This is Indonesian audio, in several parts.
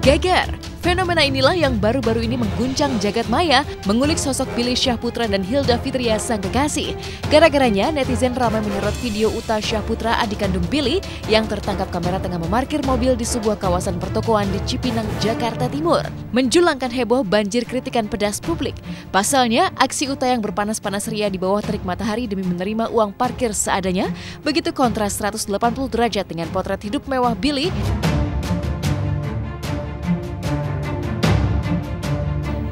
Geger. Fenomena inilah yang baru-baru ini mengguncang jagat maya, mengulik sosok Billy Syahputra dan Hilda Fitria sang kekasih. Gara-garanya, netizen ramai menyorot video Uta Syahputra, adik kandung Billy, yang tertangkap kamera tengah memarkir mobil di sebuah kawasan pertokoan di Cipinang, Jakarta Timur. Menjulangkan heboh banjir kritikan pedas publik. Pasalnya, aksi Uta yang berpanas-panas ria di bawah terik matahari demi menerima uang parkir seadanya, begitu kontras 180 derajat dengan potret hidup mewah Billy.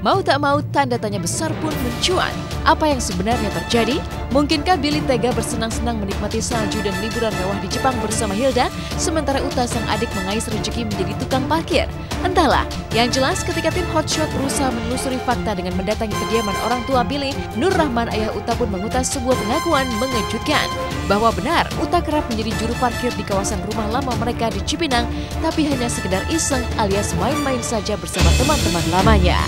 Mau tak mau, tanda tanya besar pun mencuat. Apa yang sebenarnya terjadi? Mungkinkah Billy tega bersenang-senang menikmati salju dan liburan mewah di Jepang bersama Hilda, sementara Uta sang adik mengais rezeki menjadi tukang parkir? Entahlah, yang jelas ketika tim Hotshot berusaha menelusuri fakta dengan mendatangi kediaman orang tua Billy, Nur Rahman ayah Uta pun mengutas sebuah pengakuan mengejutkan. Bahwa benar, Uta kerap menjadi juru parkir di kawasan rumah lama mereka di Cipinang, tapi hanya sekedar iseng alias main-main saja bersama teman-teman lamanya.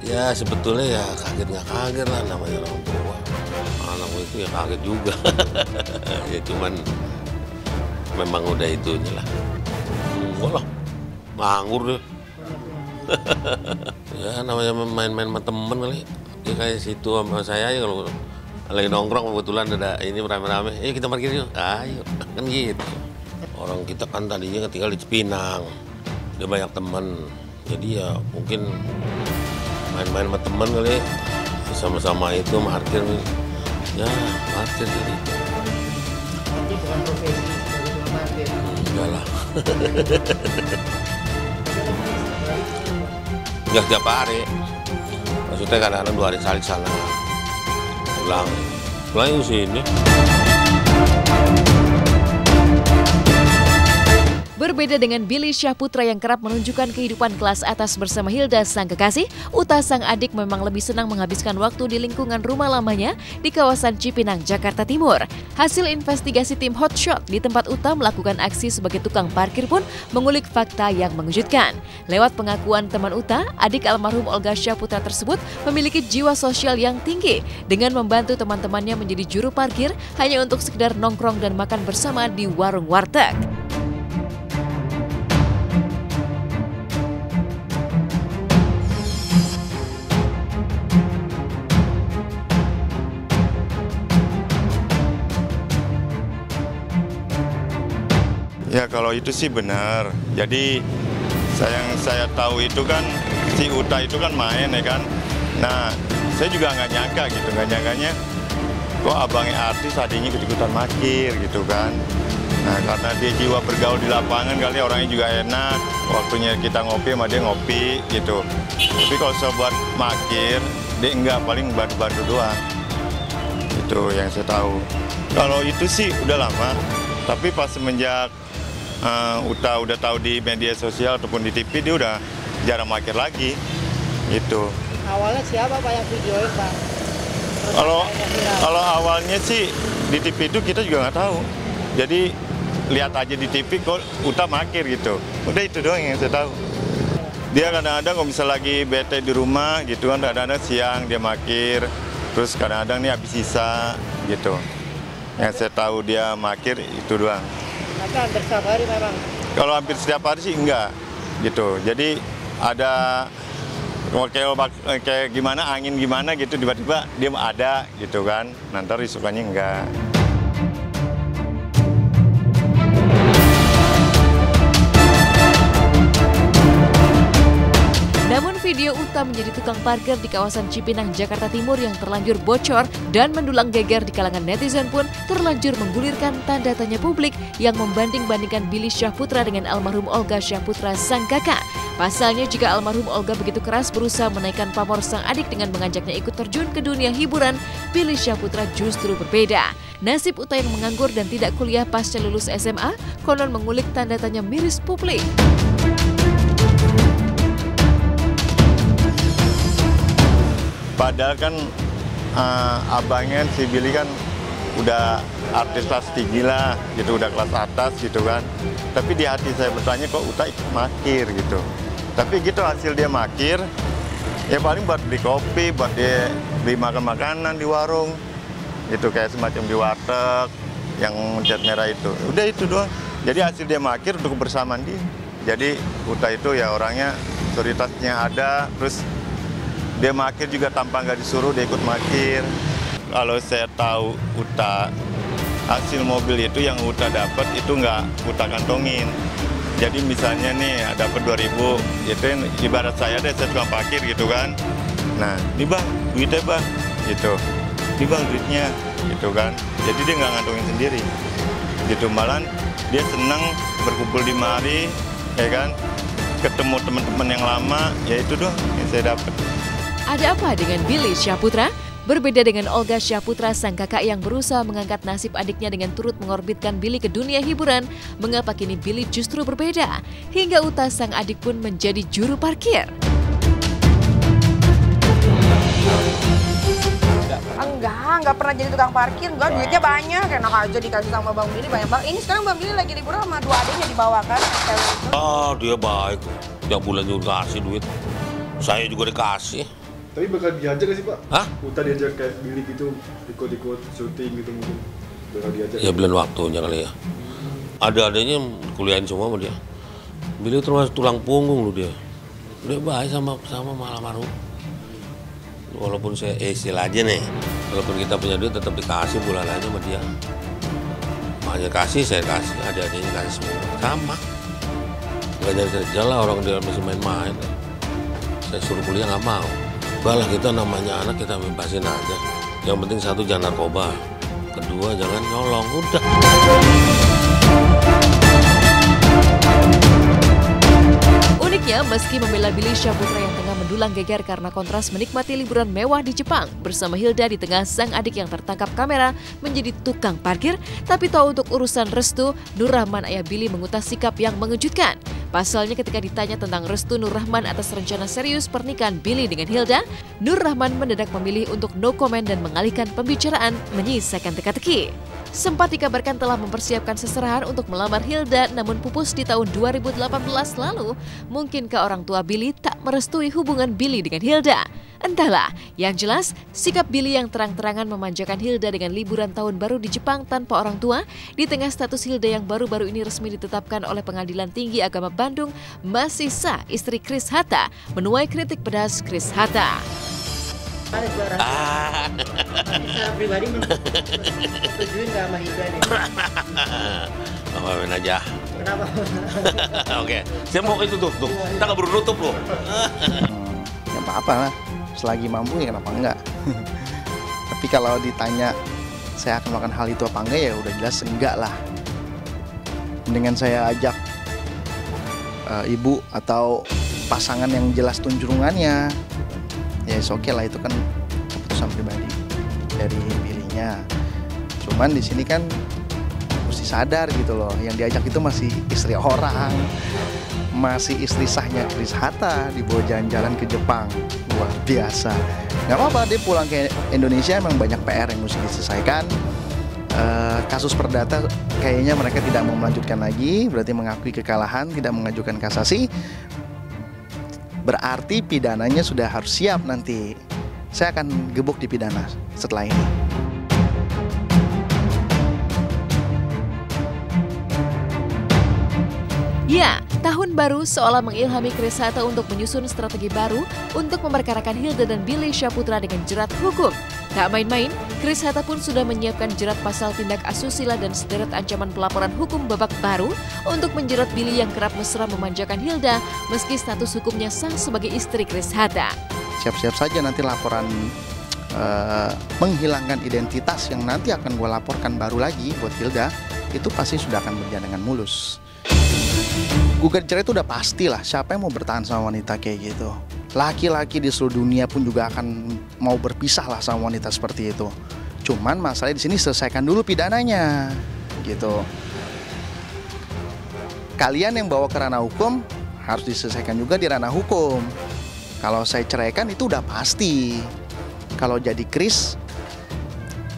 Ya sebetulnya ya kaget nggak kaget lah, namanya orang tua. Anakku itu ya kaget juga. Ya cuman memang udah itunya lah. Enggak lah, nganggur deh. Ya namanya main-main sama temen kali. Ya kayak situ sama saya ya, kalau lagi nongkrong kebetulan ada ini rame-rame. Ayo kita parkir yuk. Ayo, kan gitu. Orang kita kan tadinya tinggal di Cipinang. Dia banyak teman. Jadi ya mungkin main-main sama temen kali, sama-sama itu parkir, ya parkir jadi. Nanti bukan profesi sebagai tukang parkir? Enggak lah. Enggak setiap hari. Maksudnya kadang-kadang 2 hari sekali sana. Pulang ke sini. Berbeda dengan Billy Syahputra yang kerap menunjukkan kehidupan kelas atas bersama Hilda sang kekasih, Uta sang adik memang lebih senang menghabiskan waktu di lingkungan rumah lamanya di kawasan Cipinang, Jakarta Timur. Hasil investigasi tim Hotshot di tempat Uta melakukan aksi sebagai tukang parkir pun mengulik fakta yang mengejutkan. Lewat pengakuan teman Uta, adik almarhum Olga Syahputra tersebut memiliki jiwa sosial yang tinggi dengan membantu teman-temannya menjadi juru parkir hanya untuk sekedar nongkrong dan makan bersama di warung warteg. Ya kalau itu sih benar. Jadi yang saya tahu itu kan si Uta itu kan main ya kan. Nah saya juga nggak nyangka gitu, nggak nyangkanya kok abangnya artis adiknya ikut-ikutan parkir gitu kan. Nah karena dia jiwa bergaul di lapangan kali, orangnya juga enak. Waktunya kita ngopi sama dia ngopi gitu. Tapi kalau sobat parkir dia enggak, paling bantu-bantu doang. Itu yang saya tahu. Kalau itu sih udah lama. Tapi pas semenjak Uta udah tahu di media sosial ataupun di TV, dia udah jarang parkir lagi, gitu. Awalnya siapa Pak yang videoin Pak? Kalau awalnya sih di TV itu kita juga nggak tahu. Jadi lihat aja di TV kok Uta parkir gitu. Udah itu doang yang saya tahu. Dia kadang-kadang kalau misalnya lagi bete di rumah gitu kan, kadang-kadang siang dia parkir. Terus kadang-kadang nih habis sisa gitu. Yang saya tahu dia parkir itu doang. Maka hampir setiap hari memang? Kalau hampir setiap hari sih enggak, gitu. Jadi ada kayak gimana, angin gimana gitu, tiba-tiba dia ada gitu kan. Nanti risukannya enggak. Namun video Uta menjadi tukang parkir di kawasan Cipinang, Jakarta Timur yang terlanjur bocor dan mendulang geger di kalangan netizen pun terlanjur menggulirkan tanda tanya publik yang membanding-bandingkan Billy Syahputra dengan almarhum Olga Syahputra sang kakak. Pasalnya jika almarhum Olga begitu keras berusaha menaikkan pamor sang adik dengan mengajaknya ikut terjun ke dunia hiburan, Billy Syahputra justru berbeda. Nasib Uta yang menganggur dan tidak kuliah pasca lulus SMA konon mengulik tanda tanya miris publik. Padahal kan abangnya si Billy kan udah artis kelas tinggi lah, gitu, udah kelas atas gitu kan. Tapi di hati saya bertanya kok Uta ikut parkir gitu. Tapi gitu hasil dia makir, ya paling buat beli kopi, buat dia beli makan makanan di warung. Itu kayak semacam di warteg yang cat merah itu. Udah itu doang. Jadi hasil dia makir untuk kebersamaan dia. Jadi Uta itu ya orangnya otoritasnya ada, terus dia makir juga tanpa nggak disuruh dia ikut makir. Kalau saya tahu Uta, hasil mobil itu yang Uta dapat itu nggak Uta kantongin. Jadi misalnya nih dapat 2.000, itu ibarat saya deh, saya tukang parkir gitu kan. Nah, ini bang, duitnya bang, gitu. Ini bang duitnya, gitu kan. Jadi dia nggak ngantongin sendiri. Gitu, malah dia senang berkumpul di mari, ya kan. Ketemu teman-teman yang lama, ya itu doang yang saya dapat. Ada apa dengan Billy Syahputra? Berbeda dengan Olga Syahputra, sang kakak yang berusaha mengangkat nasib adiknya dengan turut mengorbitkan Billy ke dunia hiburan, mengapa kini Billy justru berbeda? Hingga Uta, sang adik pun menjadi juru parkir. Enggak pernah jadi tukang parkir, enggak, duitnya banyak, enak aja dikasih sama Bang Billy banyak banget. Ini sekarang Bang Billy lagi liburan sama 2 adiknya dibawakan. Ah, dia baik. Tiap bulan juga kasih duit. Saya juga dikasih. Tapi bakal diajak gak sih Pak? Hah? Uta diajak kayak Billy gitu, ikut-ikut syuting gitu mungkin. Bakal diajak. Ya belum waktunya kali ya. Ada-adanya kuliahin semua sama dia. Billy termasuk tulang punggung lu dia. Dia baik sama almarhum. Walaupun saya istilah aja nih, walaupun kita punya duit tetap dikasih bulanannya sama dia. Makanya kasih, saya kasih, ada-adanya kasih semua. Sama. Gak jadi kerja lah, orang dia masih main-main. Saya suruh kuliah nggak mau. Udah lah, kita namanya anak, kita bebasin aja. Yang penting satu, jangan narkoba. Kedua, jangan nyolong, udah. Uniknya, meski membela Billy Syahputra yang tengah mendulang geger karena kontras menikmati liburan mewah di Jepang bersama Hilda di tengah sang adik yang tertangkap kamera menjadi tukang parkir, tapi tahu untuk urusan restu, Nur Rahman ayah Billy mengutas sikap yang mengejutkan. Pasalnya ketika ditanya tentang restu Nur Rahman atas rencana serius pernikahan Billy dengan Hilda, Nur Rahman mendadak memilih untuk no comment dan mengalihkan pembicaraan, menyisakan teka-teki. Sempat dikabarkan telah mempersiapkan seserahan untuk melamar Hilda, namun pupus di tahun 2018 lalu. Mungkinkah orang tua Billy tak merestui hubungan Billy dengan Hilda? Entahlah, yang jelas sikap Billy yang terang-terangan memanjakan Hilda dengan liburan tahun baru di Jepang tanpa orang tua, di tengah status Hilda yang baru-baru ini resmi ditetapkan oleh Pengadilan Tinggi Agama Bandung masih sah, istri Chris Hatta menuai kritik pedas Chris Hatta. Secara pribadi setuju nggak sama Hilda nih? Main aja. Kenapa? Oke, saya mau itu tuh. Kita nggak perlu nutup loh. Ya apa-apa lah, selagi mampu ya kenapa enggak. Tapi kalau ditanya saya akan melakukan hal itu apa enggak, ya udah jelas enggak lah. Mendingan saya ajak ibu atau pasangan yang jelas tunjungannya. Ya oke lah, itu kan keputusan pribadi dari Billy-nya. Cuman di sini kan mesti sadar gitu loh, yang diajak itu masih istri orang, masih istri sahnya Chris Hatta, dibawa jalan-jalan ke Jepang. Luar biasa. Gak apa-apa, dia pulang ke Indonesia emang banyak PR yang mesti diselesaikan. Kasus perdata kayaknya mereka tidak mau melanjutkan lagi, berarti mengakui kekalahan, tidak mengajukan kasasi. Berarti pidananya sudah harus siap nanti. Saya akan gebuk di pidana setelah ini. Ya, tahun baru seolah mengilhami Chris Hatta untuk menyusun strategi baru untuk memperkarakan Hilda dan Billy Syahputra dengan jerat hukum. Tak main-main, Chris Hatta pun sudah menyiapkan jerat pasal tindak asusila dan sederet ancaman pelaporan hukum babak baru untuk menjerat Billy yang kerap mesra memanjakan Hilda meski status hukumnya sah sebagai istri Chris Hatta. Siap-siap saja nanti laporan menghilangkan identitas yang nanti akan gue laporkan baru lagi buat Hilda, itu pasti sudah akan berjalan dengan mulus. Gugat cerai itu udah pastilah, siapa yang mau bertahan sama wanita kayak gitu. Laki-laki di seluruh dunia pun juga akan mau berpisah lah sama wanita seperti itu. Cuman masalahnya di sini selesaikan dulu pidananya, gitu. Kalian yang bawa ke ranah hukum harus diselesaikan juga di ranah hukum. Kalau saya ceraikan itu udah pasti. Kalau jadi Chris,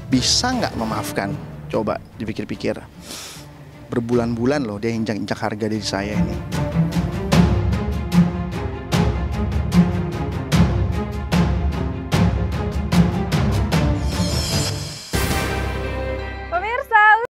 bisa nggak memaafkan? Coba dipikir-pikir. Berbulan-bulan loh dia injak-injak harga diri saya ini.